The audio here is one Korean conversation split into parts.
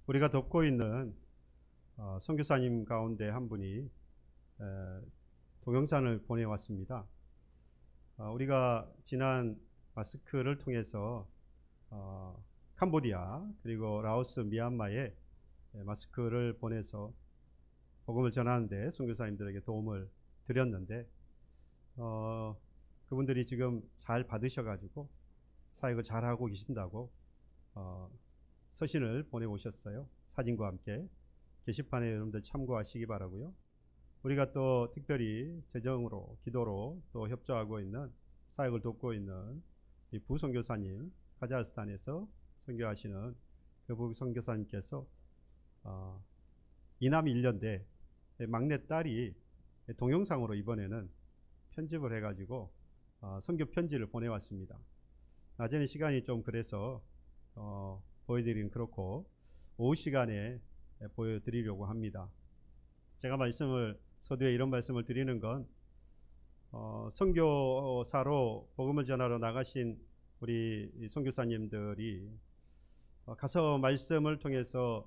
우리가 돕고 있는 선교사님 가운데 한 분이 동영상을 보내왔습니다. 우리가 지난 마스크를 통해서 캄보디아 그리고 라오스, 미얀마에 마스크를 보내서 복음을 전하는데 선교사님들에게 도움을 드렸는데 그분들이 지금 잘 받으셔가지고 사역을 잘 하고 계신다고 서신을 보내오셨어요. 사진과 함께. 게시판에 여러분들 참고하시기 바라고요. 우리가 또 특별히 재정으로, 기도로 또 협조하고 있는, 사역을 돕고 있는 이 부선교사님, 카자흐스탄에서 선교하시는 그 부선교사님께서 이남 1년대 막내 딸이 동영상으로 이번에는 편집을 해가지고 선교 편지를 보내왔습니다. 낮에는 시간이 좀 그래서 보여드리긴 그렇고 오후 시간에 보여드리려고 합니다. 제가 서두에 이런 말씀을 드리는 건 선교사로 복음을 전하러 나가신 우리 선교사님들이 가서 말씀을 통해서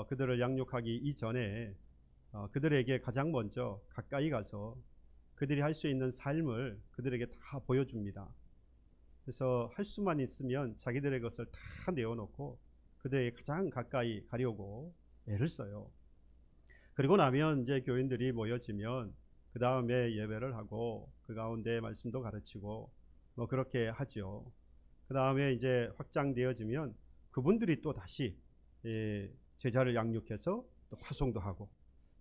그들을 양육하기 이전에 그들에게 가장 먼저 가까이 가서 그들이 할 수 있는 삶을 그들에게 다 보여줍니다. 그래서 할 수만 있으면 자기들의 것을 다 내어놓고 그들에게 가장 가까이 가려고 애를 써요. 그리고 나면 이제 교인들이 모여지면 그 다음에 예배를 하고 그 가운데 말씀도 가르치고 뭐 그렇게 하죠. 그 다음에 이제 확장되어지면 그분들이 또 다시 제자를 양육해서 또 파송도 하고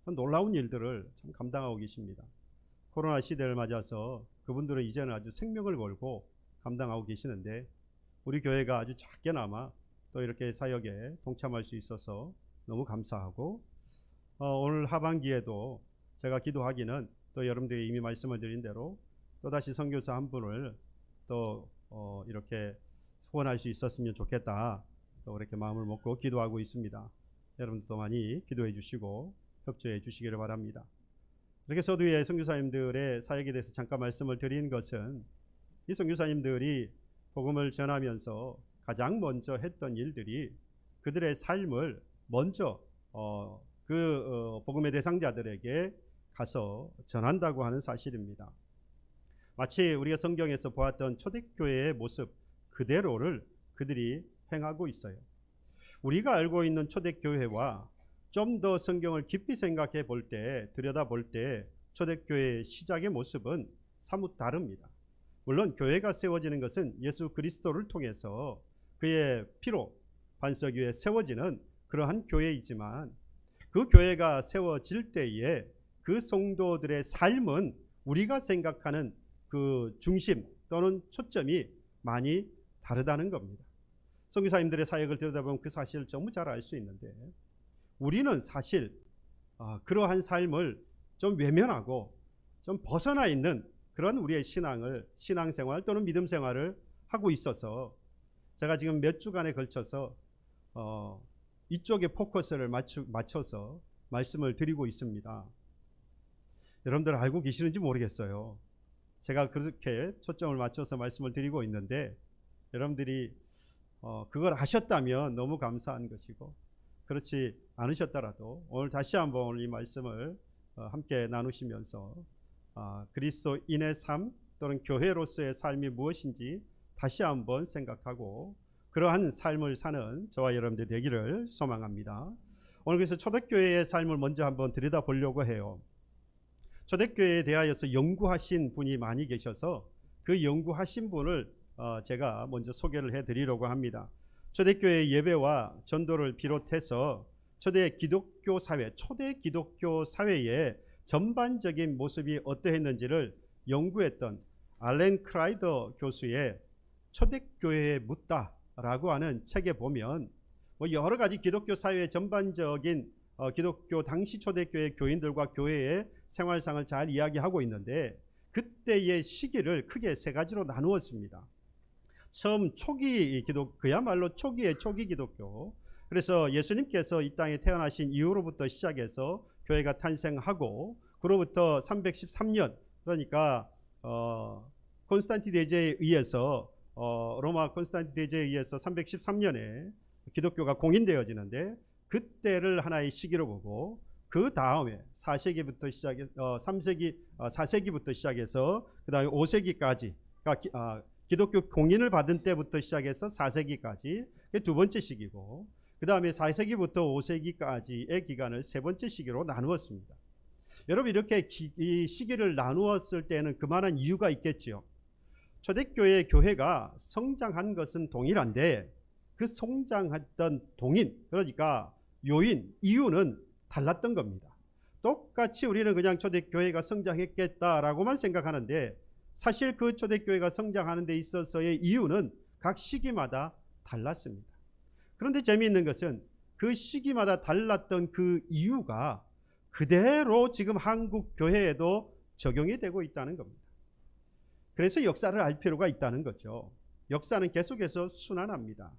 놀라운 일들을 참 감당하고 계십니다. 코로나 시대를 맞아서 그분들은 이제는 아주 생명을 걸고 감당하고 계시는데 우리 교회가 아주 작게나마 또 이렇게 사역에 동참할 수 있어서 너무 감사하고 오늘 하반기에도 제가 기도하기는 또 여러분들이 이미 말씀을 드린 대로 또다시 선교사 한 분을 또 이렇게 소원할 수 있었으면 좋겠다, 또 그렇게 마음을 먹고 기도하고 있습니다. 여러분들도 많이 기도해 주시고 협조해 주시기를 바랍니다. 이렇게 서두에 선교사님들의 사역에 대해서 잠깐 말씀을 드린 것은 이 선교사님들이 복음을 전하면서 가장 먼저 했던 일들이 그들의 삶을 먼저 복음의 대상자들에게 가서 전한다고 하는 사실입니다. 마치 우리가 성경에서 보았던 초대교회의 모습 그대로를 그들이 행하고 있어요. 우리가 알고 있는 초대교회와 좀 더 성경을 깊이 생각해 볼 때, 들여다볼 때 초대교회의 시작의 모습은 사뭇 다릅니다. 물론 교회가 세워지는 것은 예수 그리스도를 통해서 그의 피로 반석 위에 세워지는 그러한 교회이지만 그 교회가 세워질 때에 그 성도들의 삶은 우리가 생각하는 그 중심 또는 초점이 많이 다르다는 겁니다. 선교사님들의 사역을 들여다보면 그 사실을 전부 잘 알 수 있는데 우리는 사실 그러한 삶을 좀 외면하고 좀 벗어나 있는 그런 우리의 신앙생활 또는 믿음 생활을 하고 있어서 제가 지금 몇 주간에 걸쳐서 이쪽에 포커스를 맞춰서 말씀을 드리고 있습니다. 여러분들 알고 계시는지 모르겠어요. 제가 그렇게 초점을 맞춰서 말씀을 드리고 있는데 여러분들이 그걸 아셨다면 너무 감사한 것이고 그렇지 않으셨더라도 오늘 다시 한번 오늘 이 말씀을 함께 나누시면서 그리스도인의 삶 또는 교회로서의 삶이 무엇인지 다시 한번 생각하고 그러한 삶을 사는 저와 여러분들 되기를 소망합니다. 오늘 그래서 초대교회의 삶을 먼저 한번 들여다보려고 해요. 초대교회에 대하여서 연구하신 분이 많이 계셔서 그 연구하신 분을 제가 먼저 소개를 해드리려고 합니다. 초대교회의 예배와 전도를 비롯해서 초대 기독교 사회의 전반적인 모습이 어떠했는지를 연구했던 알렌 크라이더 교수의 초대교회에 묻다라고 하는 책에 보면 여러 가지 기독교 사회의 전반적인 기독교 당시 초대교회 교인들과 교회의 생활상을 잘 이야기하고 있는데 그때의 시기를 크게 세 가지로 나누었습니다. 처음 초기 기독, 그야말로 초기의 초기 기독교. 그래서 예수님께서 이 땅에 태어나신 이후로부터 시작해서 교회가 탄생하고 그로부터 313년, 그러니까 콘스탄틴 대제에 의해서 로마 콘스탄틴 대제에 의해서 313년에 기독교가 공인되어지는데 그때를 하나의 시기로 보고 그 다음에 4세기부터 시작해서 4세기부터 시작해서 그 다음에 5세기까지 기독교 공인을 받은 때부터 시작해서 4세기까지 두 번째 시기고, 그 다음에 4세기부터 5세기까지의 기간을 세 번째 시기로 나누었습니다. 여러분, 이렇게 이 시기를 나누었을 때는 그만한 이유가 있겠지요. 초대교회 교회가 성장한 것은 동일한데 그 성장했던 동인, 그러니까 요인, 이유는 달랐던 겁니다. 똑같이 우리는 그냥 초대교회가 성장했겠다라고만 생각하는데 사실 그 초대교회가 성장하는 데 있어서의 이유는 각 시기마다 달랐습니다. 그런데 재미있는 것은 그 시기마다 달랐던 그 이유가 그대로 지금 한국 교회에도 적용이 되고 있다는 겁니다. 그래서 역사를 알 필요가 있다는 거죠. 역사는 계속해서 순환합니다.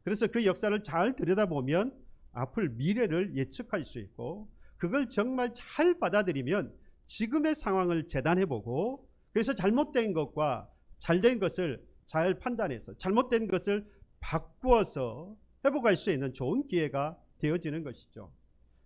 그래서 그 역사를 잘 들여다보면 앞을 미래를 예측할 수 있고, 그걸 정말 잘 받아들이면 지금의 상황을 재단해보고, 그래서 잘못된 것과 잘된 것을 잘 판단해서 잘못된 것을 바꾸어서 회복할 수 있는 좋은 기회가 되어지는 것이죠.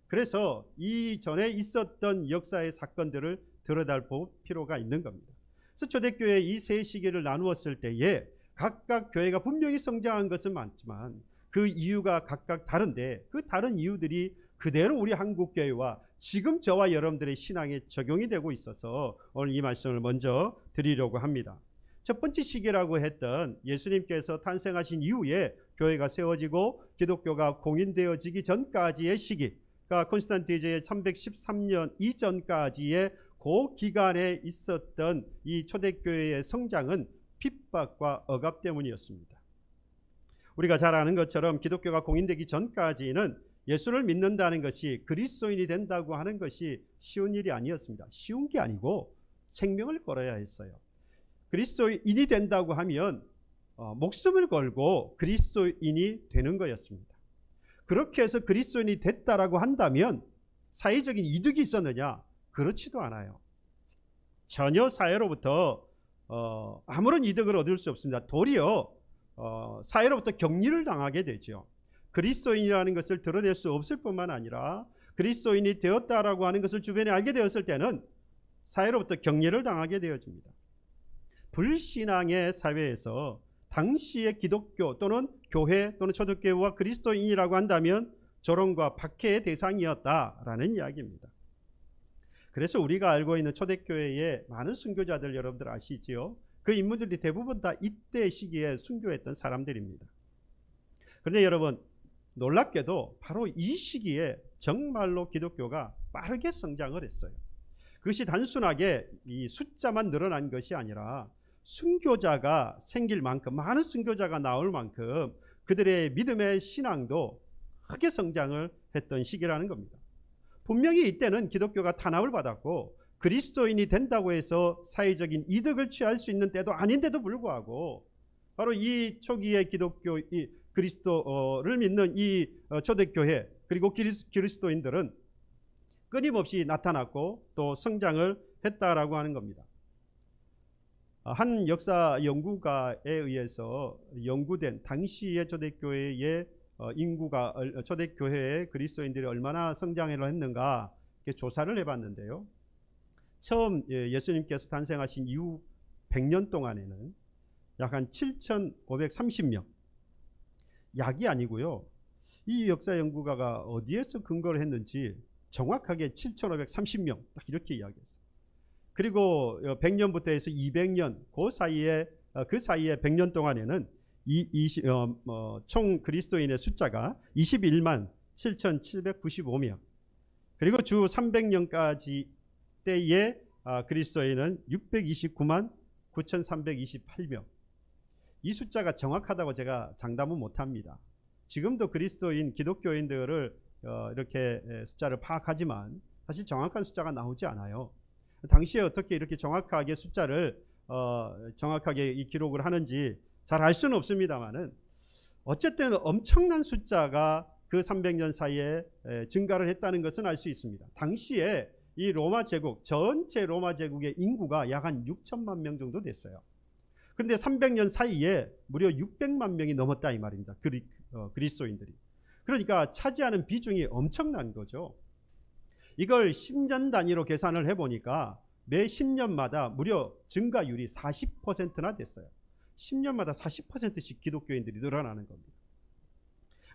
그래서 이전에 있었던 역사의 사건들을 들여다볼 필요가 있는 겁니다. 그래서 초대교회 이 세 시기를 나누었을 때에 각각 교회가 분명히 성장한 것은 많지만 그 이유가 각각 다른데, 그 다른 이유들이 그대로 우리 한국교회와 지금 저와 여러분들의 신앙에 적용이 되고 있어서 오늘 이 말씀을 먼저 드리려고 합니다. 첫 번째 시기라고 했던 예수님께서 탄생하신 이후에 교회가 세워지고 기독교가 공인되어지기 전까지의 시기, 그러니까 콘스탄티제의 313년 이전까지의 그 기간에 있었던 이 초대교회의 성장은 핍박과 억압 때문이었습니다. 우리가 잘 아는 것처럼 기독교가 공인되기 전까지는 예수를 믿는다는 것이, 그리스도인이 된다고 하는 것이 쉬운 일이 아니었습니다. 쉬운 게 아니고 생명을 걸어야 했어요. 그리스도인이 된다고 하면 목숨을 걸고 그리스도인이 되는 거였습니다. 그렇게 해서 그리스도인이 됐다라고 한다면 사회적인 이득이 있었느냐? 그렇지도 않아요. 전혀 사회로부터 아무런 이득을 얻을 수 없습니다. 도리어 사회로부터 격리를 당하게 되죠. 그리스도인이라는 것을 드러낼 수 없을 뿐만 아니라 그리스도인이 되었다라고 하는 것을 주변에 알게 되었을 때는 사회로부터 격리를 당하게 되어집니다. 불신앙의 사회에서 당시의 기독교 또는 교회 또는 초대교회와 그리스도인이라고 한다면 조롱과 박해의 대상이었다라는 이야기입니다. 그래서 우리가 알고 있는 초대교회의 많은 순교자들 여러분들 아시지요? 그 인물들이 대부분 다 이때 시기에 순교했던 사람들입니다. 그런데 여러분, 놀랍게도 바로 이 시기에 정말로 기독교가 빠르게 성장을 했어요. 그것이 단순하게 이 숫자만 늘어난 것이 아니라 순교자가 생길 만큼, 많은 순교자가 나올 만큼 그들의 믿음의 신앙도 크게 성장을 했던 시기라는 겁니다. 분명히 이때는 기독교가 탄압을 받았고 그리스도인이 된다고 해서 사회적인 이득을 취할 수 있는 때도 아닌데도 불구하고 바로 이 초기의 기독교, 이 그리스도를 믿는 이 초대교회 그리고 그리스도인들은 끊임없이 나타났고 또 성장을 했다라고 하는 겁니다. 한 역사 연구가에 의해서 연구된 당시의 초대교회의 인구가, 초대교회의 그리스도인들이 얼마나 성장을 했는가 조사를 해봤는데요. 처음 예수님께서 탄생하신 이후 100년 동안에는 약 한 7,530명, 약이 아니고요. 이 역사 연구가가 어디에서 근거를 했는지 정확하게 7,530명 딱 이렇게 이야기했어요. 그리고 100년부터 해서 200년 그 사이에 100년 동안에는 총 그리스도인의 숫자가 21만 7,795명, 그리고 주 300년까지 때의 그리스도인은 629만 9,328명. 이 숫자가 정확하다고 제가 장담은 못합니다. 지금도 그리스도인 기독교인들을 이렇게 숫자를 파악하지만 사실 정확한 숫자가 나오지 않아요. 당시에 어떻게 이렇게 정확하게 숫자를 정확하게 이 기록을 하는지 잘 알 수는 없습니다만은 어쨌든 엄청난 숫자가 그 300년 사이에 증가를 했다는 것은 알 수 있습니다. 당시에 이 로마 제국, 전체 로마 제국의 인구가 약 한 6천만 명 정도 됐어요. 그런데 300년 사이에 무려 600만 명이 넘었다 이 말입니다. 그리스도인들이. 그러니까 차지하는 비중이 엄청난 거죠. 이걸 10년 단위로 계산을 해보니까 매 10년마다 무려 증가율이 40%나 됐어요. 10년마다 40%씩 기독교인들이 늘어나는 겁니다.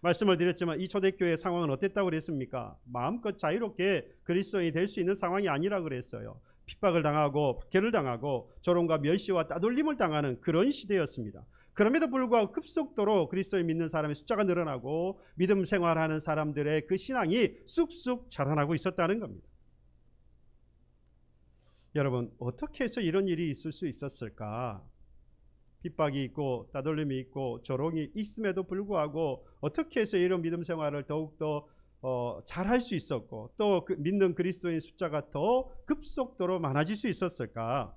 말씀을 드렸지만 이 초대교회 상황은 어땠다고 그랬습니까? 마음껏 자유롭게 그리스도인이 될 수 있는 상황이 아니라 그랬어요. 핍박을 당하고 박해를 당하고 조롱과 멸시와 따돌림을 당하는 그런 시대였습니다. 그럼에도 불구하고 급속도로 그리스도를 믿는 사람의 숫자가 늘어나고 믿음 생활하는 사람들의 그 신앙이 쑥쑥 자라나고 있었다는 겁니다. 여러분, 어떻게 해서 이런 일이 있을 수 있었을까? 핍박이 있고 따돌림이 있고 조롱이 있음에도 불구하고 어떻게 해서 이런 믿음 생활을 더욱더 잘할 수 있었고 또 믿는 그리스도인 숫자가 더 급속도로 많아질 수 있었을까?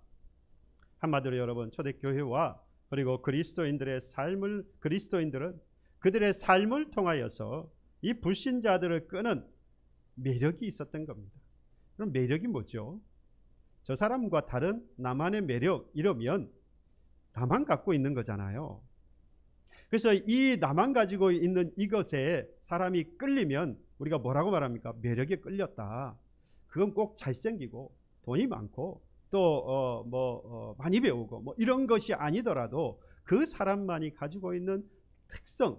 한마디로 여러분, 초대교회와 그리고 그리스도인들은 그들의 삶을 통하여서 이 불신자들을 끄는 매력이 있었던 겁니다. 그럼 매력이 뭐죠? 저 사람과 다른 나만의 매력, 이러면 나만 갖고 있는 거잖아요. 그래서 이 나만 가지고 있는 이것에 사람이 끌리면 우리가 뭐라고 말합니까? 매력에 끌렸다. 그건 꼭 잘생기고 돈이 많고 또 많이 배우고 뭐 이런 것이 아니더라도 그 사람만이 가지고 있는 특성,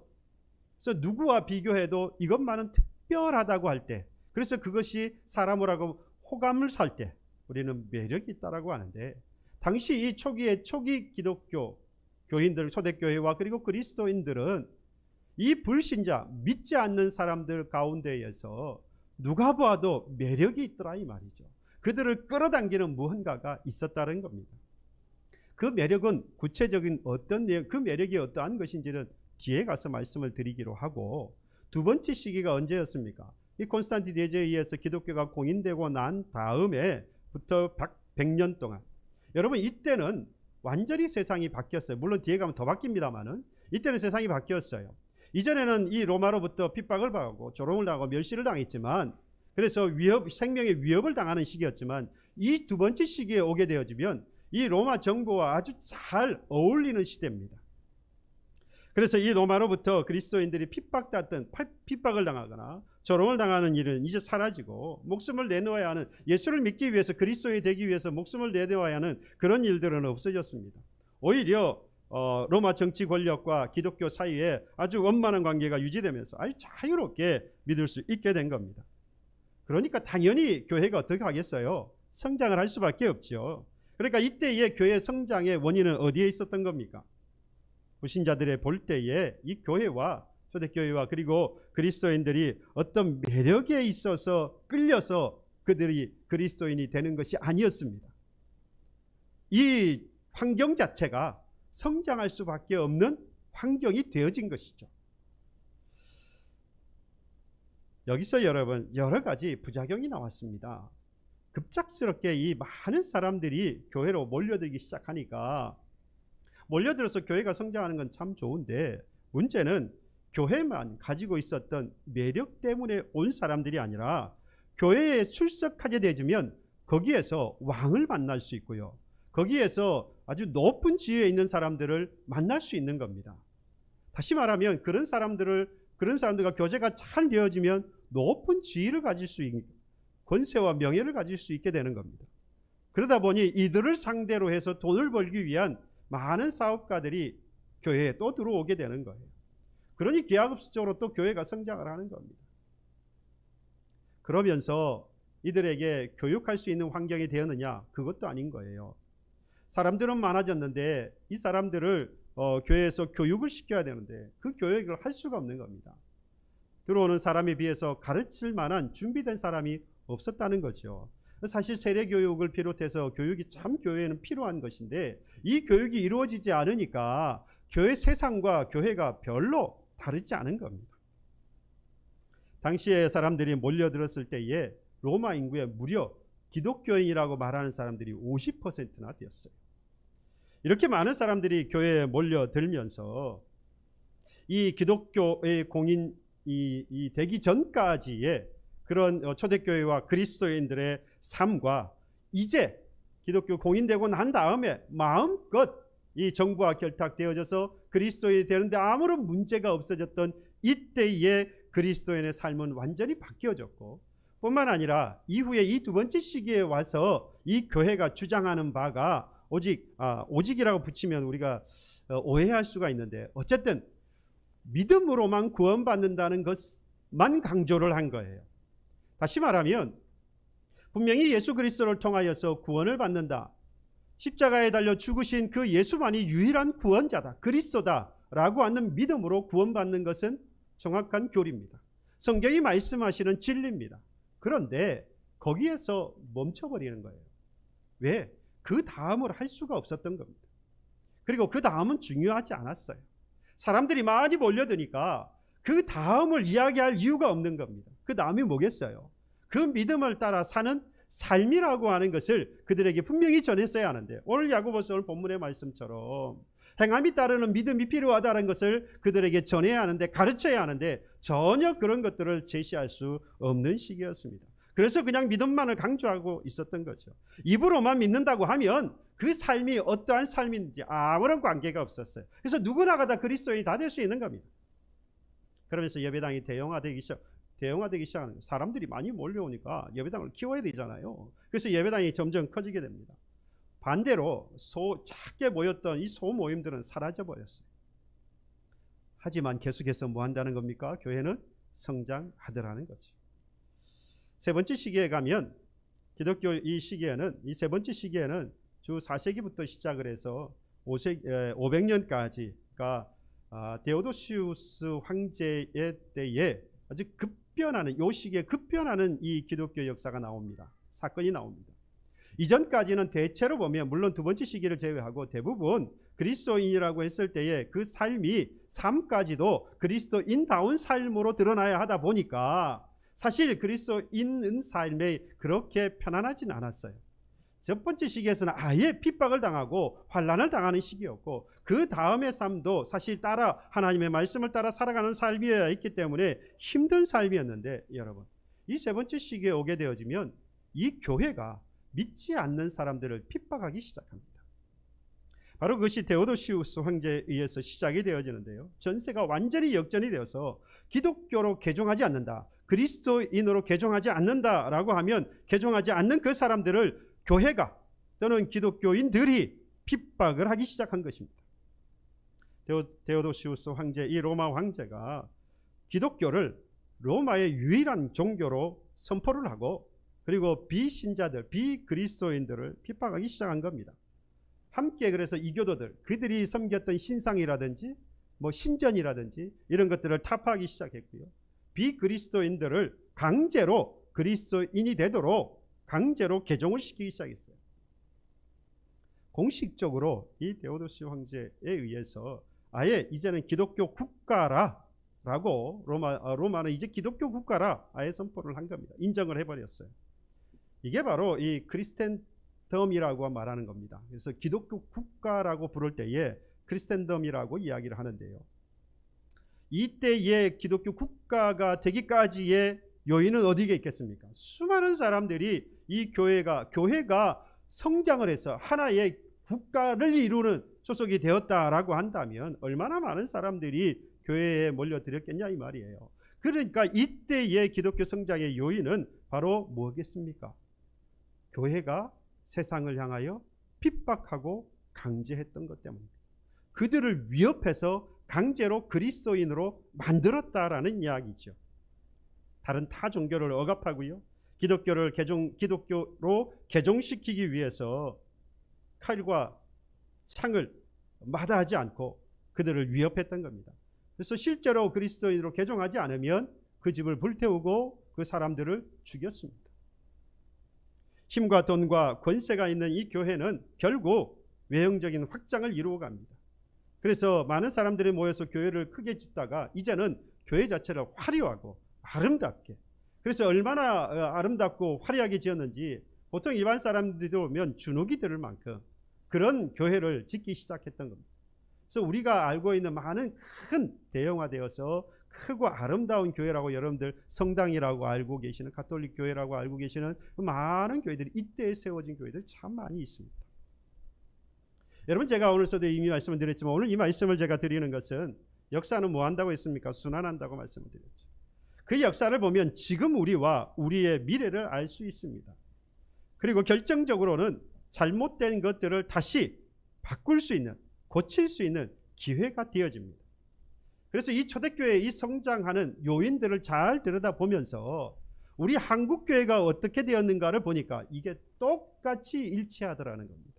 그래서 누구와 비교해도 이것만은 특별하다고 할 때, 그래서 그것이 사람을 하고 호감을 살 때 우리는 매력이 있다라고 하는데, 당시 이 초기 기독교 교인들, 초대교회와 그리고 그리스도인들은 이 불신자, 믿지 않는 사람들 가운데에서 누가 봐도 매력이 있더라 이 말이죠. 그들을 끌어당기는 무언가가 있었다는 겁니다. 그 매력은 구체적인 어떤 내용, 그 매력이 어떠한 것인지는 뒤에 가서 말씀을 드리기로 하고, 두 번째 시기가 언제였습니까? 이 콘스탄틴 대제에 의해서 기독교가 공인되고 난 다음에부터 100년 동안, 여러분 이때는 완전히 세상이 바뀌었어요. 물론 뒤에 가면 더 바뀝니다만은 이때는 세상이 바뀌었어요. 이전에는 이 로마로부터 핍박을 받고 조롱을 당하고 멸시를 당했지만, 그래서 생명의 위협을 당하는 시기였지만, 이 두 번째 시기에 오게 되어지면 이 로마 정부와 아주 잘 어울리는 시대입니다. 그래서 이 로마로부터 그리스도인들이 핍박을 당하거나 조롱을 당하는 일은 이제 사라지고, 목숨을 내놓아야 하는, 예수를 믿기 위해서 그리스도인이 되기 위해서 목숨을 내놓아야 하는 그런 일들은 없어졌습니다. 오히려 로마 정치 권력과 기독교 사이에 아주 원만한 관계가 유지되면서 아주 자유롭게 믿을 수 있게 된 겁니다. 그러니까 당연히 교회가 어떻게 하겠어요? 성장을 할 수밖에 없죠. 그러니까 이때의 교회 성장의 원인은 어디에 있었던 겁니까? 불신자들의 볼 때에 이 교회와 초대교회와 그리고 그리스도인들이 어떤 매력에 있어서 끌려서 그들이 그리스도인이 되는 것이 아니었습니다. 이 환경 자체가 성장할 수밖에 없는 환경이 되어진 것이죠. 여기서 여러분, 여러 가지 부작용이 나왔습니다. 급작스럽게 이 많은 사람들이 교회로 몰려들기 시작하니까, 몰려들어서 교회가 성장하는 건 참 좋은데, 문제는 교회만 가지고 있었던 매력 때문에 온 사람들이 아니라, 교회에 출석하게 되면 거기에서 왕을 만날 수 있고요, 거기에서 아주 높은 지위에 있는 사람들을 만날 수 있는 겁니다. 다시 말하면 그런 사람들과 교제가 잘 되어지면 높은 지위를 가질 수 있는, 권세와 명예를 가질 수 있게 되는 겁니다. 그러다 보니 이들을 상대로 해서 돈을 벌기 위한 많은 사업가들이 교회에 또 들어오게 되는 거예요. 그러니 기하급수적으로 또 교회가 성장을 하는 겁니다. 그러면서 이들에게 교육할 수 있는 환경이 되었느냐? 그것도 아닌 거예요. 사람들은 많아졌는데 이 사람들을 교회에서 교육을 시켜야 되는데 그 교육을 할 수가 없는 겁니다. 들어오는 사람에 비해서 가르칠 만한 준비된 사람이 없었다는 거죠. 사실 세례교육을 비롯해서 교육이 참 교회에는 필요한 것인데, 이 교육이 이루어지지 않으니까 교회 세상과 교회가 별로 다르지 않은 겁니다. 당시에 사람들이 몰려들었을 때에 로마 인구의 무려 기독교인이라고 말하는 사람들이 50%나 되었어요. 이렇게 많은 사람들이 교회에 몰려들면서 이 기독교의 공인이 되기 전까지의 그런 초대교회와 그리스도인들의 삶과, 이제 기독교 공인되고 난 다음에 마음껏 이 정부와 결탁되어져서 그리스도인이 되는데 아무런 문제가 없어졌던 이때의 그리스도인의 삶은 완전히 바뀌어졌고, 뿐만 아니라 이후에 이 두 번째 시기에 와서 이 교회가 주장하는 바가 오직이라고 붙이면 우리가 오해할 수가 있는데, 어쨌든 믿음으로만 구원받는다는 것만 강조를 한 거예요. 다시 말하면 분명히 예수 그리스도를 통하여서 구원을 받는다, 십자가에 달려 죽으신 그 예수만이 유일한 구원자다, 그리스도다라고 하는 믿음으로 구원받는 것은 정확한 교리입니다. 성경이 말씀하시는 진리입니다. 그런데 거기에서 멈춰버리는 거예요. 왜? 그 다음을 할 수가 없었던 겁니다. 그리고 그 다음은 중요하지 않았어요. 사람들이 많이 몰려드니까 그 다음을 이야기할 이유가 없는 겁니다. 그 다음이 뭐겠어요? 그 믿음을 따라 사는 삶이라고 하는 것을 그들에게 분명히 전했어야 하는데, 오늘 야고보서 오늘 본문의 말씀처럼 행함이 따르는 믿음이 필요하다는 것을 그들에게 전해야 하는데, 가르쳐야 하는데 전혀 그런 것들을 제시할 수 없는 시기였습니다. 그래서 그냥 믿음만을 강조하고 있었던 거죠. 입으로만 믿는다고 하면 그 삶이 어떠한 삶인지 아무런 관계가 없었어요. 그래서 누구나가 다 그리스도인이 다 될 수 있는 겁니다. 그러면서 예배당이 대형화되기 시작하는 거예요. 사람들이 많이 몰려오니까 예배당을 키워야 되잖아요. 그래서 예배당이 점점 커지게 됩니다. 반대로 작게 모였던 이 소모임들은 사라져버렸어요. 하지만 계속해서 뭐 한다는 겁니까? 교회는 성장하더라는 거죠. 세 번째 시기에 가면, 기독교 이 세 번째 시기에는 주 4세기부터 시작을 해서 500년까지, 그러니까 데오도시우스 황제의 때에 아주 요 시기에 급변하는 이 기독교 역사가 나옵니다. 사건이 나옵니다. 이전까지는 대체로 보면, 물론 두 번째 시기를 제외하고 대부분 그리스도인이라고 했을 때에 그 삶까지도 그리스도인다운 삶으로 드러나야 하다 보니까 사실 그리스도인은 삶에 그렇게 편안하진 않았어요. 첫 번째 시기에서는 아예 핍박을 당하고 환난을 당하는 시기였고, 그 다음의 삶도 사실 하나님의 말씀을 따라 살아가는 삶이어야 했기 때문에 힘든 삶이었는데, 여러분, 이 세 번째 시기에 오게 되어지면 이 교회가 믿지 않는 사람들을 핍박하기 시작합니다. 바로 그것이 데오도시우스 황제에 의해서 시작이 되어지는데요. 전세가 완전히 역전이 되어서 기독교로 개종하지 않는다, 그리스도인으로 개종하지 않는다라고 하면 개종하지 않는 그 사람들을 교회가 또는 기독교인들이 핍박을 하기 시작한 것입니다. 데오도시우스 황제, 이 로마 황제가 기독교를 로마의 유일한 종교로 선포를 하고, 그리고 비신자들, 비그리스도인들을 핍박하기 시작한 겁니다. 함께 그래서 이교도들, 그들이 섬겼던 신상이라든지 신전이라든지 이런 것들을 타파하기 시작했고요. 비그리스도인들을 강제로 그리스도인이 되도록 강제로 개종을 시키기 시작했어요. 공식적으로 이 데오도시 황제에 의해서 아예 이제는 기독교 국가라라고, 로마는 이제 기독교 국가라 아예 선포를 한 겁니다. 인정을 해버렸어요. 이게 바로 이 크리스텐덤이라고 말하는 겁니다. 그래서 기독교 국가라고 부를 때에 크리스텐덤이라고 이야기를 하는데요. 이때의 기독교 국가가 되기까지의 요인은 어디에 있겠습니까? 수많은 사람들이 이 교회가 성장을 해서 하나의 국가를 이루는 소속이 되었다라고 한다면 얼마나 많은 사람들이 교회에 몰려들었겠냐 이 말이에요. 그러니까 이때의 기독교 성장의 요인은 바로 뭐겠습니까? 교회가 세상을 향하여 핍박하고 강제했던 것 때문입니다. 그들을 위협해서 강제로 그리스도인으로 만들었다라는 이야기죠. 다른 타 종교를 억압하고요, 기독교로 개종시키기 위해서 칼과 창을 마다하지 않고 그들을 위협했던 겁니다. 그래서 실제로 그리스도인으로 개종하지 않으면 그 집을 불태우고 그 사람들을 죽였습니다. 힘과 돈과 권세가 있는 이 교회는 결국 외형적인 확장을 이루어 갑니다. 그래서 많은 사람들이 모여서 교회를 크게 짓다가 이제는 교회 자체를 화려하고 아름답게, 그래서 얼마나 아름답고 화려하게 지었는지 보통 일반 사람들이 오면 주눅이 들 만큼 그런 교회를 짓기 시작했던 겁니다. 그래서 우리가 알고 있는 많은 큰 대형화되어서 크고 아름다운 교회라고, 여러분들 성당이라고 알고 계시는, 가톨릭 교회라고 알고 계시는 많은 교회들이, 이때에 세워진 교회들 참 많이 있습니다. 여러분, 제가 오늘서도 이미 말씀을 드렸지만 오늘 이 말씀을 제가 드리는 것은 역사는 뭐 한다고 했습니까? 순환한다고 말씀을 드렸죠. 그 역사를 보면 지금 우리와 우리의 미래를 알 수 있습니다. 그리고 결정적으로는 잘못된 것들을 다시 바꿀 수 있는, 고칠 수 있는 기회가 되어집니다. 그래서 이 초대교회의 이 성장하는 요인들을 잘 들여다보면서 우리 한국교회가 어떻게 되었는가를 보니까 이게 똑같이 일치하더라는 겁니다.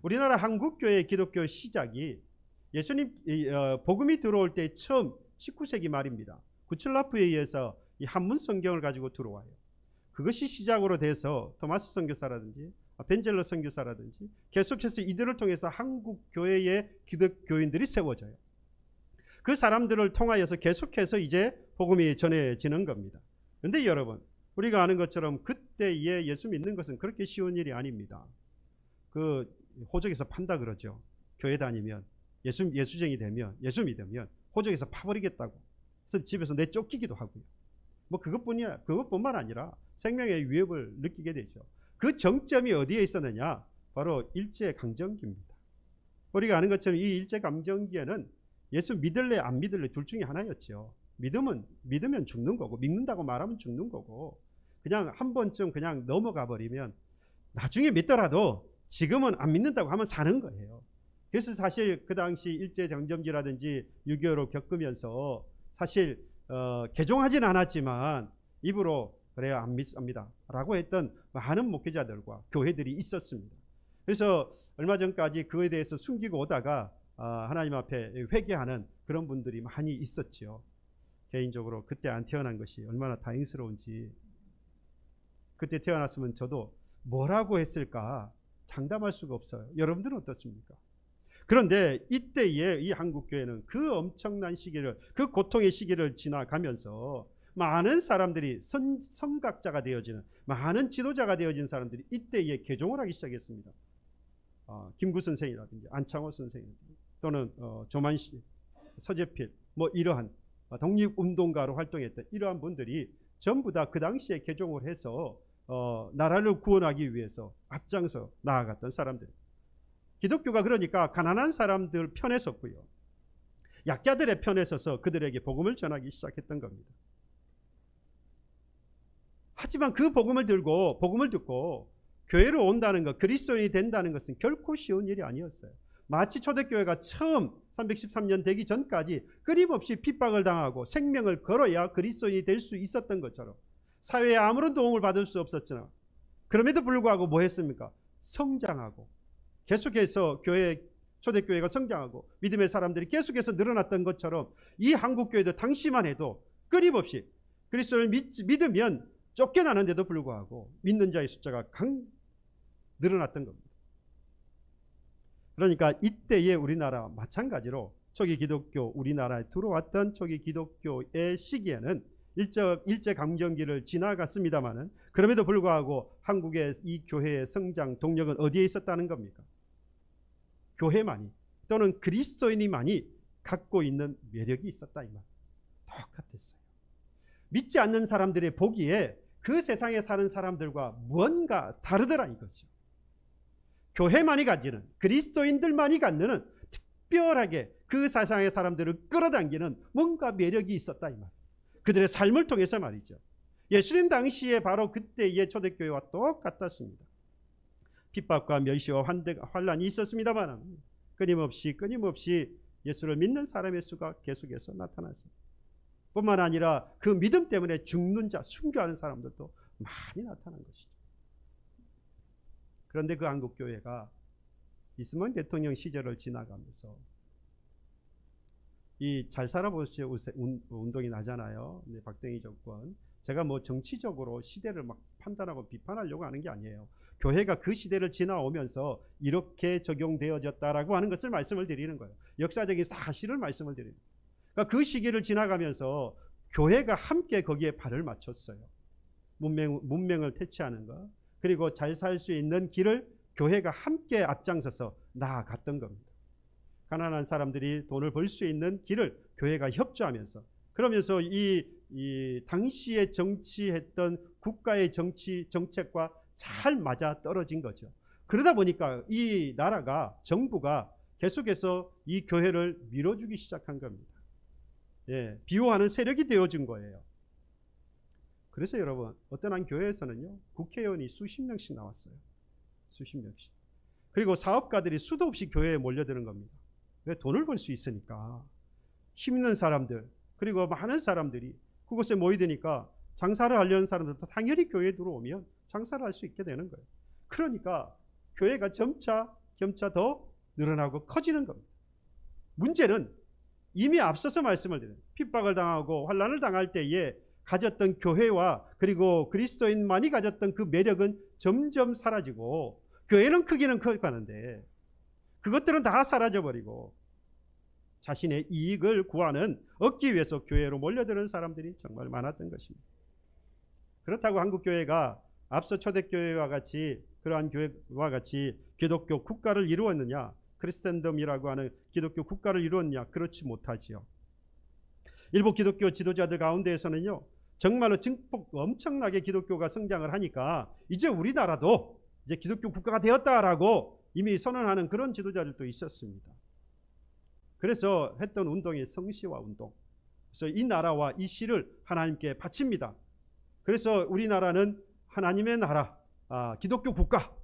우리나라 한국교회의 기독교 시작이 예수님 복음이 들어올 때 처음 19세기 말입니다. 구철라프에 의해서 이 한문 성경을 가지고 들어와요. 그것이 시작으로 돼서 토마스 선교사라든지 벤젤러 선교사라든지 계속해서 이들을 통해서 한국 교회의 기독교인들이 세워져요. 그 사람들을 통하여서 계속해서 이제 복음이 전해지는 겁니다. 그런데 여러분, 우리가 아는 것처럼 그때에 예수 믿는 것은 그렇게 쉬운 일이 아닙니다. 그 호적에서 판다 그러죠. 교회 다니면 예수쟁이 되면, 예수 믿으면 호적에서 파버리겠다고. 그래서 집에서 내쫓기기도 하고요. 뭐 그것뿐만 아니라 생명의 위협을 느끼게 되죠. 그 정점이 어디에 있었느냐? 바로 일제강점기입니다. 우리가 아는 것처럼 이 일제강점기에는 예수 믿을래 안 믿을래 둘 중에 하나였죠. 믿으면 죽는 거고, 믿는다고 말하면 죽는 거고, 그냥 한 번쯤 그냥 넘어가 버리면 나중에 믿더라도 지금은 안 믿는다고 하면 사는 거예요. 그래서 사실 그 당시 일제강점기라든지 6.25로 겪으면서 사실 개종하진 않았지만 입으로 그래요 안 믿습니다 라고 했던 많은 목회자들과 교회들이 있었습니다. 그래서 얼마 전까지 그에 대해서 숨기고 오다가 하나님 앞에 회개하는 그런 분들이 많이 있었죠. 개인적으로 그때 안 태어난 것이 얼마나 다행스러운지. 그때 태어났으면 저도 뭐라고 했을까 장담할 수가 없어요. 여러분들은 어떻습니까? 그런데 이때의 이 한국교회는 그 엄청난 시기를, 그 고통의 시기를 지나가면서 많은 사람들이 선각자가 되어지는, 많은 지도자가 되어진 사람들이 이때에 개종을 하기 시작했습니다. 김구 선생이라든지 안창호 선생이라든지 또는 조만시, 서재필, 뭐 이러한 독립운동가로 활동했던 이러한 분들이 전부 다 그 당시에 개종을 해서 나라를 구원하기 위해서 앞장서 나아갔던 사람들. 기독교가 그러니까 가난한 사람들 편에 섰고요. 약자들의 편에 서서 그들에게 복음을 전하기 시작했던 겁니다. 하지만 그 복음을 듣고 교회로 온다는 것, 그리스도인이 된다는 것은 결코 쉬운 일이 아니었어요. 마치 초대교회가 처음 313년 되기 전까지 끊임없이 핍박을 당하고 생명을 걸어야 그리스도인이 될 수 있었던 것처럼 사회에 아무런 도움을 받을 수 없었잖아요. 그럼에도 불구하고 뭐 했습니까? 성장하고 계속해서 초대교회가 성장하고 믿음의 사람들이 계속해서 늘어났던 것처럼 이 한국교회도 당시만 해도 끊임없이 그리스도를 믿으면 쫓겨나는데도 불구하고 믿는 자의 숫자가 늘어났던 겁니다. 그러니까 이때의 우리나라 마찬가지로 초기 기독교, 우리나라에 들어왔던 초기 기독교의 시기에는 일제강점기를 지나갔습니다마는 그럼에도 불구하고 한국의 이 교회의 성장 동력은 어디에 있었다는 겁니까? 교회만이 또는 그리스도인이만이 갖고 있는 매력이 있었다 이 말. 똑같았어요. 믿지 않는 사람들의 보기에 그 세상에 사는 사람들과 뭔가 다르더라 이거죠. 교회만이 가지는, 그리스도인들만이 갖는 특별하게 그 세상의 사람들을 끌어당기는 뭔가 매력이 있었다 이 말. 그들의 삶을 통해서 말이죠. 예수님 당시에 바로 그때의 초대교회와 똑같았습니다. 핍박과 멸시와 환란이 있었습니다만 끊임없이 예수를 믿는 사람의 수가 계속해서 나타났습니다. 뿐만 아니라 그 믿음 때문에 죽는 자, 순교하는 사람들도 많이 나타난 것이죠. 그런데 그 한국교회가 이승만 대통령 시절을 지나가면서 이 잘 살아보시오 운동이 나잖아요. 박정희 정권. 제가 뭐 정치적으로 시대를 막 판단하고 비판하려고 하는 게 아니에요. 교회가 그 시대를 지나오면서 이렇게 적용되어졌다라고 하는 것을 말씀을 드리는 거예요. 역사적인 사실을 말씀을 드리는 거예요. 그러니까 그 시기를 지나가면서 교회가 함께 거기에 발을 맞췄어요. 문명을 퇴치하는 것, 그리고 잘 살 수 있는 길을 교회가 함께 앞장서서 나아갔던 겁니다. 가난한 사람들이 돈을 벌 수 있는 길을 교회가 협조하면서, 그러면서 이 당시에 정치했던 국가의 정책과 잘 맞아 떨어진 거죠. 그러다 보니까 이 나라가, 정부가 계속해서 이 교회를 밀어주기 시작한 겁니다. 예, 비호하는 세력이 되어준 거예요. 그래서 여러분, 어떤 한 교회에서는요, 국회의원이 수십 명씩 나왔어요. 수십 명씩. 그리고 사업가들이 수도 없이 교회에 몰려드는 겁니다. 왜? 돈을 벌 수 있으니까. 힘 있는 사람들, 그리고 많은 사람들이 그곳에 모이드니까 장사를 하려는 사람들도 당연히 교회에 들어오면 장사를 할 수 있게 되는 거예요. 그러니까 교회가 점차 더 늘어나고 커지는 겁니다. 문제는 이미 앞서서 말씀을 드려요. 핍박을 당하고 환난을 당할 때에 가졌던 교회와 그리고 그리스도인만이 가졌던 그 매력은 점점 사라지고, 교회는 크기는 커가는데 그것들은 다 사라져버리고 자신의 이익을 얻기 위해서 교회로 몰려드는 사람들이 정말 많았던 것입니다. 그렇다고 한국교회가 앞서 초대교회와 같이, 그러한 교회와 같이 기독교 국가를 이루었느냐, 크리스텐덤이라고 하는 기독교 국가를 이루었느냐? 그렇지 못하지요. 일부 기독교 지도자들 가운데에서는요, 정말로 증폭 엄청나게 기독교가 성장을 하니까 이제 우리나라도 이제 기독교 국가가 되었다라고 이미 선언하는 그런 지도자들도 있었습니다. 그래서 했던 운동이 성시화 운동. 그래서 이 나라와 이 시를 하나님께 바칩니다. 그래서 우리나라는 하나님의 나라, 기독교 국가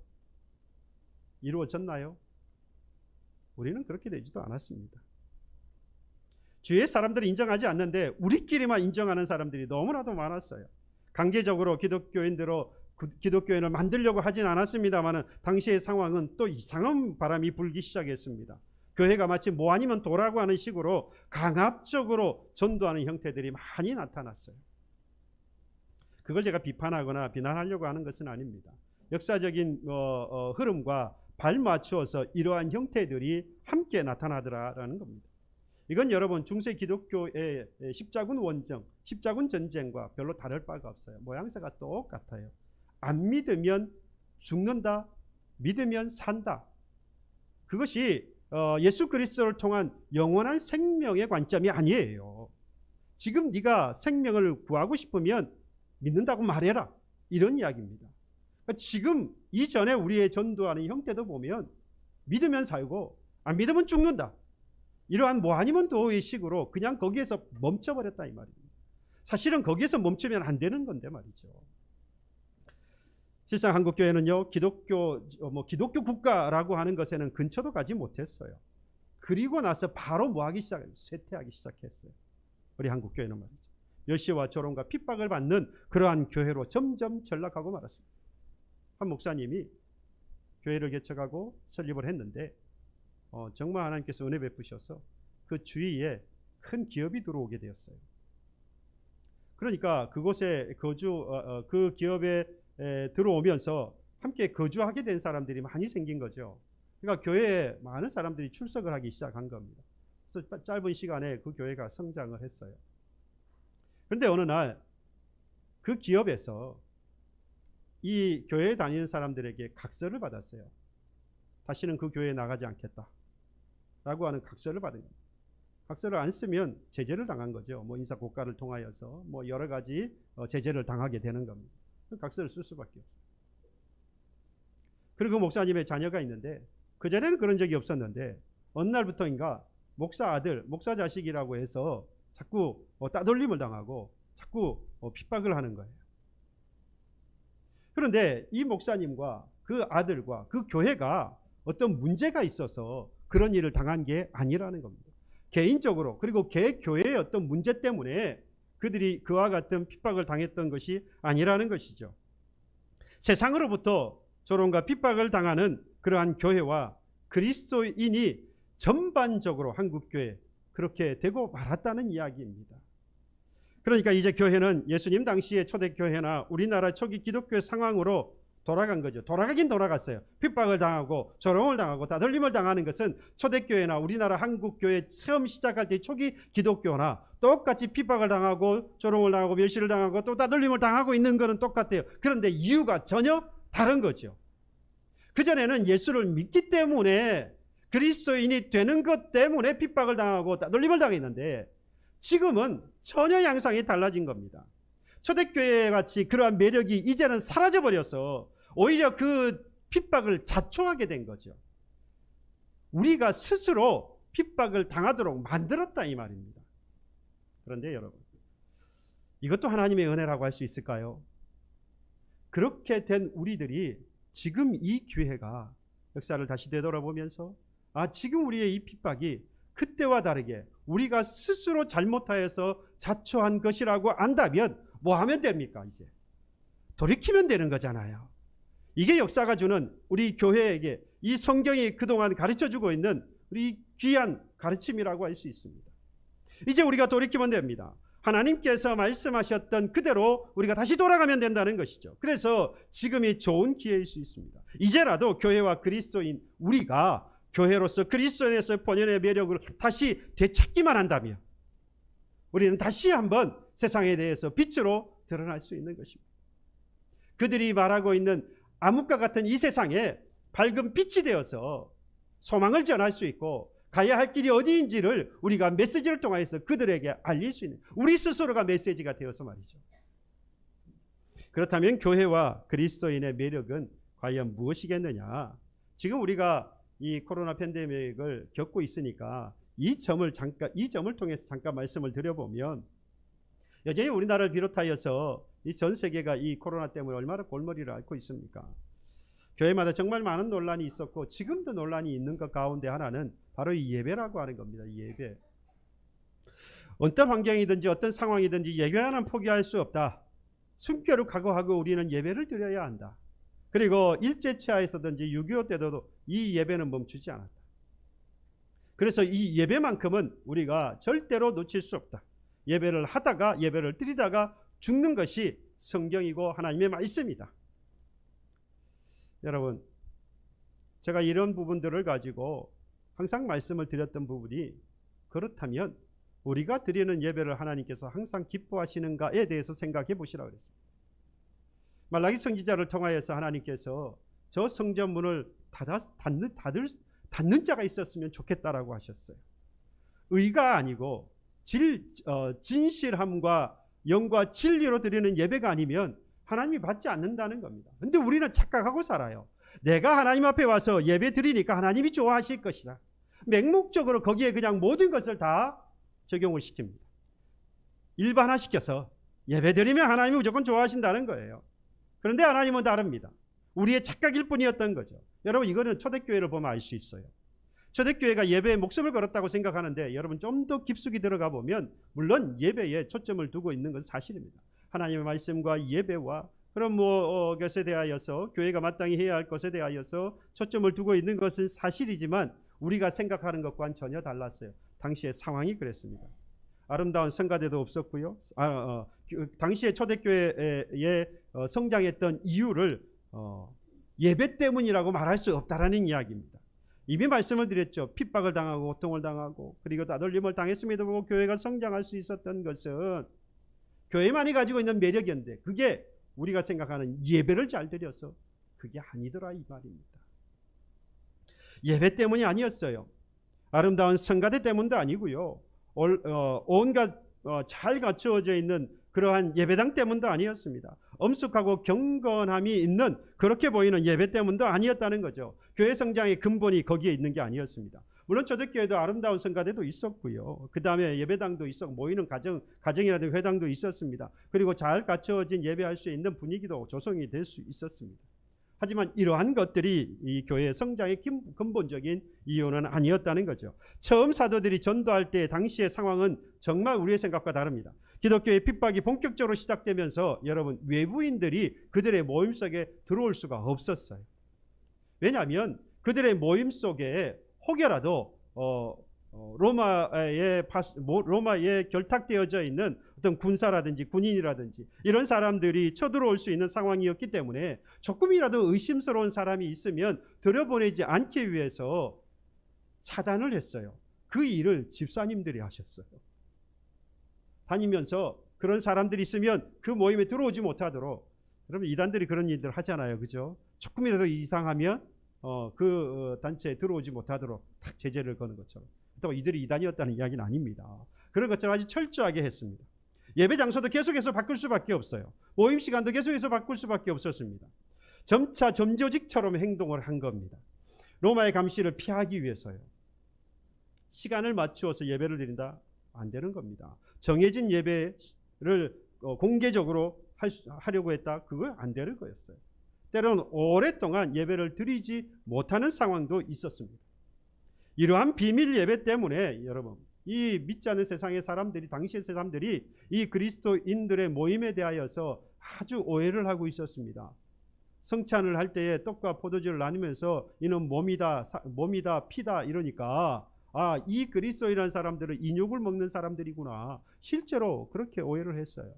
이루어졌나요? 우리는 그렇게 되지도 않았습니다. 주위의 사람들이 인정하지 않는데 우리끼리만 인정하는 사람들이 너무나도 많았어요. 강제적으로 기독교인을 만들려고 하진 않았습니다만 당시의 상황은 또 이상한 바람이 불기 시작했습니다. 교회가 마치 뭐 아니면 도라고 하는 식으로 강압적으로 전도하는 형태들이 많이 나타났어요. 그걸 제가 비판하거나 비난하려고 하는 것은 아닙니다. 역사적인 흐름과 발맞추어서 이러한 형태들이 함께 나타나더라라는 겁니다. 이건 여러분 중세 기독교의 십자군 전쟁과 별로 다를 바가 없어요. 모양새가 똑같아요. 안 믿으면 죽는다, 믿으면 산다. 그것이 예수 그리스도를 통한 영원한 생명의 관점이 아니에요. 지금 네가 생명을 구하고 싶으면 믿는다고 말해라, 이런 이야기입니다. 지금 이전에 우리의 전도하는 형태도 보면 믿으면 살고 안 믿으면 죽는다, 이러한 뭐 아니면 도의 식으로 그냥 거기에서 멈춰버렸다 이 말입니다. 사실은 거기에서 멈추면 안 되는 건데 말이죠. 실상 한국교회는요, 기독교 국가라고 하는 것에는 근처도 가지 못했어요. 그리고 나서 바로 쇠퇴하기 시작했어요. 우리 한국교회는 말이죠. 멸시와 조롱과 핍박을 받는 그러한 교회로 점점 전락하고 말았습니다. 한 목사님이 교회를 개척하고 설립을 했는데 정말 하나님께서 은혜 베푸셔서 그 주위에 큰 기업이 들어오게 되었어요. 그러니까 그곳에 그 기업에 들어오면서 함께 거주하게 된 사람들이 많이 생긴 거죠. 그러니까 교회에 많은 사람들이 출석을 하기 시작한 겁니다. 그래서 짧은 시간에 그 교회가 성장을 했어요. 그런데 어느 날 그 기업에서 이 교회에 다니는 사람들에게 각서를 받았어요. 다시는 그 교회에 나가지 않겠다 라고 하는 각서를 받은 겁니다. 각서를 안 쓰면 제재를 당한 거죠. 뭐 인사고과를 통하여서 뭐 여러 가지 제재를 당하게 되는 겁니다. 각서를 쓸 수밖에 없어요. 그리고 그 목사님의 자녀가 있는데 그전에는 그런 적이 없었는데 어느 날부터인가 목사 아들, 목사 자식이라고 해서 자꾸 따돌림을 당하고 자꾸 핍박을 하는 거예요. 그런데 이 목사님과 그 아들과 그 교회가 어떤 문제가 있어서 그런 일을 당한 게 아니라는 겁니다. 개인적으로 그리고 교회의 어떤 문제 때문에 그들이 그와 같은 핍박을 당했던 것이 아니라는 것이죠. 세상으로부터 조롱과 핍박을 당하는 그러한 교회와 그리스도인이 전반적으로 한국교회 그렇게 되고 말았다는 이야기입니다. 그러니까 이제 교회는 예수님 당시의 초대교회나 우리나라 초기 기독교의 상황으로 돌아간 거죠. 돌아가긴 돌아갔어요. 핍박을 당하고 조롱을 당하고 따돌림을 당하는 것은 초대교회나 우리나라 한국교회 처음 시작할 때 초기 기독교나 똑같이 핍박을 당하고 조롱을 당하고 멸시를 당하고 또 따돌림을 당하고 있는 것은 똑같아요. 그런데 이유가 전혀 다른 거죠. 그전에는 예수를 믿기 때문에 그리스도인이 되는 것 때문에 핍박을 당하고 따돌림을 당했는데 지금은 전혀 양상이 달라진 겁니다. 초대교회 같이 그러한 매력이 이제는 사라져버려서 오히려 그 핍박을 자초하게 된 거죠. 우리가 스스로 핍박을 당하도록 만들었다 이 말입니다. 그런데 여러분, 이것도 하나님의 은혜라고 할 수 있을까요? 그렇게 된 우리들이 지금 이 교회가 역사를 다시 되돌아보면서 지금 우리의 이 핍박이 그때와 다르게 우리가 스스로 잘못하여서 자초한 것이라고 안다면 뭐 하면 됩니까? 이제 돌이키면 되는 거잖아요. 이게 역사가 주는 우리 교회에게 이 성경이 그동안 가르쳐주고 있는 우리 귀한 가르침이라고 할 수 있습니다. 이제 우리가 돌이키면 됩니다. 하나님께서 말씀하셨던 그대로 우리가 다시 돌아가면 된다는 것이죠. 그래서 지금이 좋은 기회일 수 있습니다. 이제라도 교회와 그리스도인 우리가 교회로서 그리스도인에서 본연의 매력을 다시 되찾기만 한다면 우리는 다시 한번 세상에 대해서 빛으로 드러날 수 있는 것입니다. 그들이 말하고 있는 암흑과 같은 이 세상에 밝은 빛이 되어서 소망을 전할 수 있고 가야 할 길이 어디인지를 우리가 메시지를 통해서 그들에게 알릴 수 있는 우리 스스로가 메시지가 되어서 말이죠. 그렇다면 교회와 그리스도인의 매력은 과연 무엇이겠느냐? 지금 우리가 이 코로나 팬데믹을 겪고 있으니까 이 점을 통해서 잠깐 말씀을 드려보면 여전히 우리나라를 비롯하여서 이 전 세계가 이 코로나 때문에 얼마나 골머리를 앓고 있습니까? 교회마다 정말 많은 논란이 있었고 지금도 논란이 있는 것 가운데 하나는 바로 이 예배라고 하는 겁니다. 이 예배. 어떤 환경이든지 어떤 상황이든지 예배 하나는 포기할 수 없다. 숨결을 각오하고 우리는 예배를 드려야 한다. 그리고 일제치하에서든지 6.25 때도 이 예배는 멈추지 않았다. 그래서 이 예배만큼은 우리가 절대로 놓칠 수 없다. 예배를 하다가 예배를 드리다가 죽는 것이 성경이고 하나님의 말씀이다. 여러분, 제가 이런 부분들을 가지고 항상 말씀을 드렸던 부분이 그렇다면 우리가 드리는 예배를 하나님께서 항상 기뻐하시는가에 대해서 생각해 보시라고 그랬어요. 말라기 선지자를 통하여서 하나님께서 저 성전 문을 닫는 자가 있었으면 좋겠다라고 하셨어요. 의가 아니고 진실함과 영과 진리로 드리는 예배가 아니면 하나님이 받지 않는다는 겁니다. 근데 우리는 착각하고 살아요. 내가 하나님 앞에 와서 예배 드리니까 하나님이 좋아하실 것이다. 맹목적으로 거기에 그냥 모든 것을 다 적용을 시킵니다. 일반화시켜서 예배 드리면 하나님이 무조건 좋아하신다는 거예요. 그런데 하나님은 다릅니다. 우리의 착각일 뿐이었던 거죠. 여러분, 이거는 초대교회를 보면 알 수 있어요. 초대교회가 예배에 목숨을 걸었다고 생각하는데 여러분 좀 더 깊숙이 들어가 보면 물론 예배에 초점을 두고 있는 것은 사실입니다. 하나님의 말씀과 예배와 그런 것에 대하여서 교회가 마땅히 해야 할 것에 대하여서 초점을 두고 있는 것은 사실이지만 우리가 생각하는 것과는 전혀 달랐어요. 당시의 상황이 그랬습니다. 아름다운 성가대도 없었고요. 당시의 초대교회에 성장했던 이유를 예배 때문이라고 말할 수 없다라는 이야기입니다. 이미 말씀을 드렸죠. 핍박을 당하고 고통을 당하고 그리고 따돌림을 당했음에도 불구하고 교회가 성장할 수 있었던 것은 교회만이 가지고 있는 매력이었는데 그게 우리가 생각하는 예배를 잘 드려서 그게 아니더라 이 말입니다. 예배 때문이 아니었어요. 아름다운 성가대 때문도 아니고요. 온갖 잘 갖추어져 있는 그러한 예배당 때문도 아니었습니다. 엄숙하고 경건함이 있는 그렇게 보이는 예배 때문도 아니었다는 거죠. 교회 성장의 근본이 거기에 있는 게 아니었습니다. 물론 초대교회도 아름다운 성가대도 있었고요. 그 다음에 예배당도 있었고 모이는 가정이라든지 회당도 있었습니다. 그리고 잘 갖춰진 예배할 수 있는 분위기도 조성이 될 수 있었습니다. 하지만 이러한 것들이 이 교회의 성장의 근본적인 이유는 아니었다는 거죠. 처음 사도들이 전도할 때 당시의 상황은 정말 우리의 생각과 다릅니다. 기독교의 핍박이 본격적으로 시작되면서 여러분 외부인들이 그들의 모임 속에 들어올 수가 없었어요. 왜냐하면 그들의 모임 속에 혹여라도 로마에 결탁되어져 있는 어떤 군사라든지 군인이라든지 이런 사람들이 쳐들어올 수 있는 상황이었기 때문에 조금이라도 의심스러운 사람이 있으면 들여보내지 않기 위해서 차단을 했어요. 그 일을 집사님들이 하셨어요. 다니면서 그런 사람들이 있으면 그 모임에 들어오지 못하도록. 여러분 이단들이 그런 일들 하잖아요. 그죠? 조금이라도 이상하면 그 단체에 들어오지 못하도록 딱 제재를 거는 것처럼. 또 이들이 이단이었다는 이야기는 아닙니다. 그런 것처럼 아주 철저하게 했습니다. 예배 장소도 계속해서 바꿀 수밖에 없어요. 모임 시간도 계속해서 바꿀 수밖에 없었습니다. 점차 점조직처럼 행동을 한 겁니다. 로마의 감시를 피하기 위해서요. 시간을 맞추어서 예배를 드린다? 안 되는 겁니다. 정해진 예배를 공개적으로 하려고 했다. 그거 안 되는 거였어요. 때로는 오랫동안 예배를 드리지 못하는 상황도 있었습니다. 이러한 비밀 예배 때문에 여러분, 이 믿지 않는 세상의 사람들이, 당시의 사람들이 이 그리스도인들의 모임에 대하여서 아주 오해를 하고 있었습니다. 성찬을 할 때에 떡과 포도주를 나누면서 이는 몸이다 피다 이러니까 이 그리스도인이라는 사람들은 인육을 먹는 사람들이구나. 실제로 그렇게 오해를 했어요.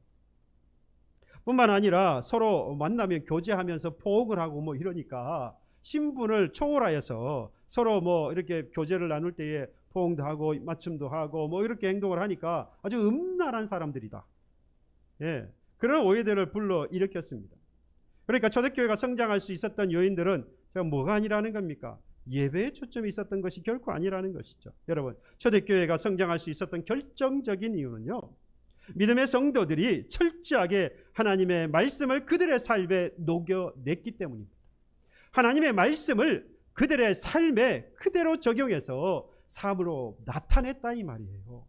뿐만 아니라 서로 만나면 교제하면서 포옹을 하고 뭐 이러니까 신분을 초월하여서 서로 뭐 이렇게 교제를 나눌 때에 포옹도 하고 맞춤도 하고 뭐 이렇게 행동을 하니까 아주 음란한 사람들이다. 예, 그런 오해들을 불러 일으켰습니다. 그러니까 초대교회가 성장할 수 있었던 요인들은 뭐가 아니라는 겁니까? 예배에 초점이 있었던 것이 결코 아니라는 것이죠. 여러분, 초대교회가 성장할 수 있었던 결정적인 이유는요, 믿음의 성도들이 철저하게 하나님의 말씀을 그들의 삶에 녹여냈기 때문입니다. 하나님의 말씀을 그들의 삶에 그대로 적용해서 삶으로 나타냈다 이 말이에요.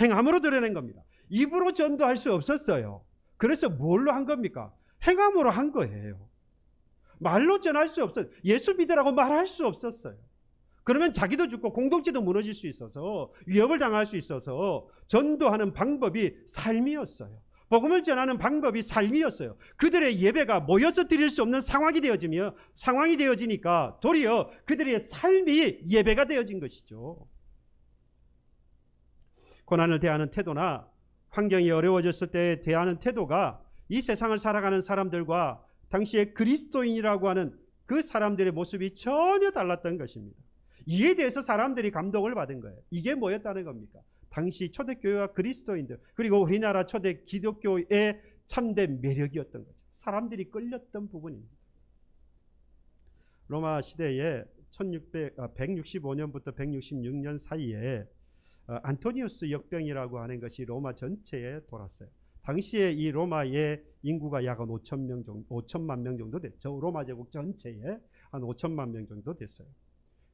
행함으로 드러낸 겁니다. 입으로 전도할 수 없었어요. 그래서 뭘로 한 겁니까? 행함으로 한 거예요. 말로 전할 수 없어요. 예수 믿으라고 말할 수 없었어요. 그러면 자기도 죽고 공동체도 무너질 수 있어서, 위협을 당할 수 있어서 전도하는 방법이 삶이었어요. 복음을 전하는 방법이 삶이었어요. 그들의 예배가 모여서 드릴 수 없는 상황이 되어지니까 도리어 그들의 삶이 예배가 되어진 것이죠. 고난을 대하는 태도나 환경이 어려워졌을 때 대하는 태도가 이 세상을 살아가는 사람들과 당시에 그리스도인이라고 하는 그 사람들의 모습이 전혀 달랐던 것입니다. 이에 대해서 사람들이 감동을 받은 거예요. 이게 뭐였다는 겁니까? 당시 초대교회와 그리스도인들, 그리고 우리나라 초대 기독교의 참된 매력이었던 거죠. 사람들이 끌렸던 부분입니다. 로마 시대에 165년부터 166년 사이에 안토니우스 역병이라고 하는 것이 로마 전체에 돌았어요. 당시에 이 로마의 인구가 약 5천만 명 정도 됐죠. 로마 제국 전체에 한 5천만 명 정도 됐어요.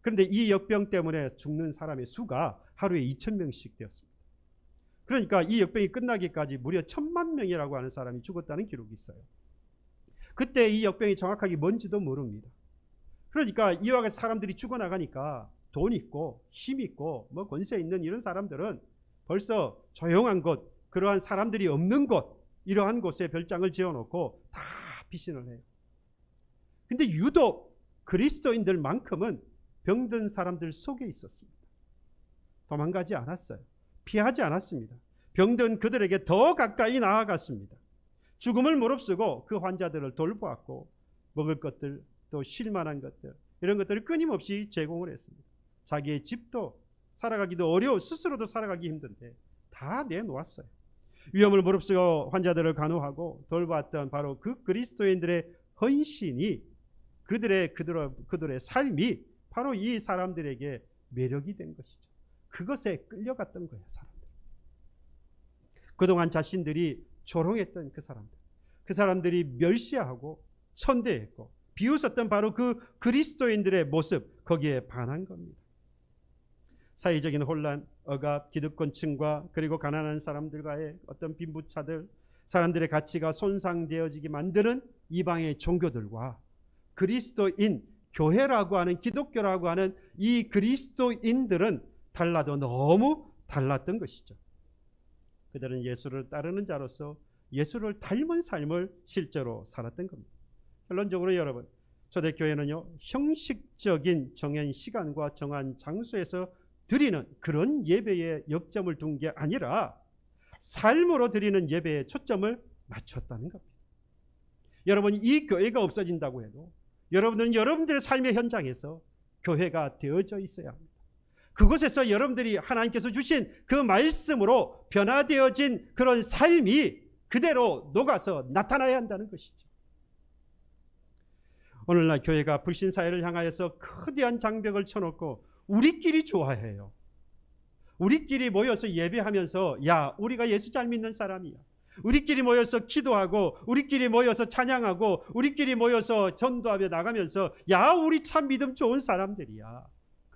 그런데 이 역병 때문에 죽는 사람의 수가 하루에 2,000명씩 되었습니다. 그러니까 이 역병이 끝나기까지 무려 1,000만 명이라고 하는 사람이 죽었다는 기록이 있어요. 그때 이 역병이 정확하게 뭔지도 모릅니다. 그러니까 이와 같이 사람들이 죽어나가니까 돈 있고 힘 있고 뭐 권세 있는 이런 사람들은 벌써 조용한 곳, 그러한 사람들이 없는 곳, 이러한 곳에 별장을 지어놓고 다 피신을 해요. 근데 유독 그리스도인들만큼은 병든 사람들 속에 있었습니다. 도망가지 않았어요. 피하지 않았습니다. 병든 그들에게 더 가까이 나아갔습니다. 죽음을 무릅쓰고 그 환자들을 돌보았고 먹을 것들, 또 쉴 만한 것들, 이런 것들을 끊임없이 제공을 했습니다. 자기의 집도 살아가기도 어려워, 스스로도 살아가기 힘든데 다 내놓았어요. 위험을 무릅쓰고 환자들을 간호하고 돌보았던 바로 그 그리스도인들의 헌신이, 그들의 삶이 바로 이 사람들에게 매력이 된 것이죠. 그것에 끌려갔던 거예요, 사람들. 그동안 자신들이 조롱했던 그 사람들이 멸시하고 천대했고 비웃었던 바로 그 그리스도인들의 모습, 거기에 반한 겁니다. 사회적인 혼란, 억압, 기득권층과 그리고 가난한 사람들과의 어떤 빈부차들, 사람들의 가치가 손상되어지게 만드는 이방의 종교들과 그리스도인, 교회라고 하는, 기독교라고 하는 이 그리스도인들은 달라도 너무 달랐던 것이죠. 그들은 예수를 따르는 자로서 예수를 닮은 삶을 실제로 살았던 겁니다. 결론적으로 여러분, 초대교회는요, 형식적인 정한 시간과 정한 장소에서 드리는 그런 예배에 역점을 둔 게 아니라 삶으로 드리는 예배에 초점을 맞췄다는 겁니다. 여러분, 이 교회가 없어진다고 해도 여러분들은 여러분들의 삶의 현장에서 교회가 되어져 있어야 합니다. 그곳에서 여러분들이 하나님께서 주신 그 말씀으로 변화되어진 그런 삶이 그대로 녹아서 나타나야 한다는 것이죠. 오늘날 교회가 불신사회를 향하여서 거대한 장벽을 쳐놓고 우리끼리 좋아해요. 우리끼리 모여서 예배하면서, 야, 우리가 예수 잘 믿는 사람이야. 우리끼리 모여서 기도하고, 우리끼리 모여서 찬양하고, 우리끼리 모여서 전도하며 나가면서, 야, 우리 참 믿음 좋은 사람들이야.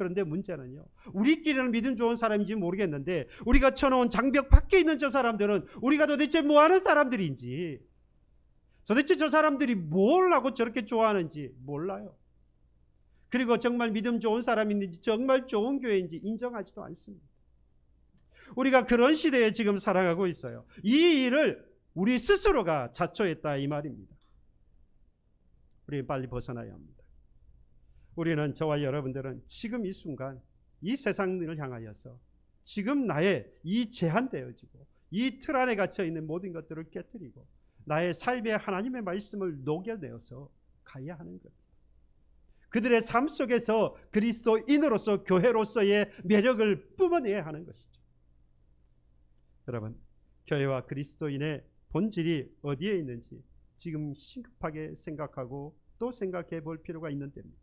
그런데 문제는요, 우리끼리는 믿음 좋은 사람인지 모르겠는데 우리가 쳐놓은 장벽 밖에 있는 저 사람들은 우리가 도대체 뭐하는 사람들인지, 도대체 저 사람들이 뭘 하고 저렇게 좋아하는지 몰라요. 그리고 정말 믿음 좋은 사람인지 정말 좋은 교회인지 인정하지도 않습니다. 우리가 그런 시대에 지금 살아가고 있어요. 이 일을 우리 스스로가 자초했다 이 말입니다. 우리 빨리 벗어나야 합니다. 우리는, 저와 여러분들은 지금 이 순간 이 세상을 향하여서 지금 나의 이 제한되어지고 이 틀 안에 갇혀 있는 모든 것들을 깨뜨리고 나의 삶에 하나님의 말씀을 녹여내어서 가야 하는 겁니다. 그들의 삶 속에서 그리스도인으로서 교회로서의 매력을 뿜어내야 하는 것이죠. 여러분, 교회와 그리스도인의 본질이 어디에 있는지 지금 심각하게 생각하고 또 생각해 볼 필요가 있는 때입니다.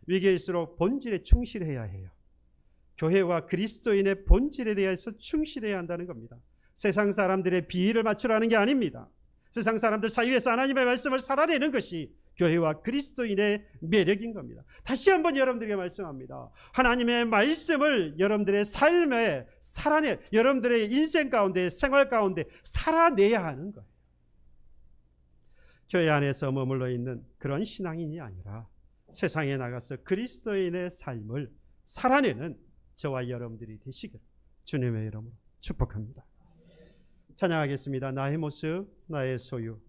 위기일수록 본질에 충실해야 해요. 교회와 그리스도인의 본질에 대해서 충실해야 한다는 겁니다. 세상 사람들의 비위를 맞추라는 게 아닙니다. 세상 사람들 사이에서 하나님의 말씀을 살아내는 것이 교회와 그리스도인의 매력인 겁니다. 다시 한번 여러분들에게 말씀합니다. 하나님의 말씀을 여러분들의 삶에 여러분들의 인생 가운데, 생활 가운데 살아내야 하는 거예요. 교회 안에서 머물러 있는 그런 신앙인이 아니라 세상에 나가서 그리스도인의 삶을 살아내는 저와 여러분들이 되시기를 주님의 이름으로 축복합니다. 찬양하겠습니다. 나의 모습, 나의 소유.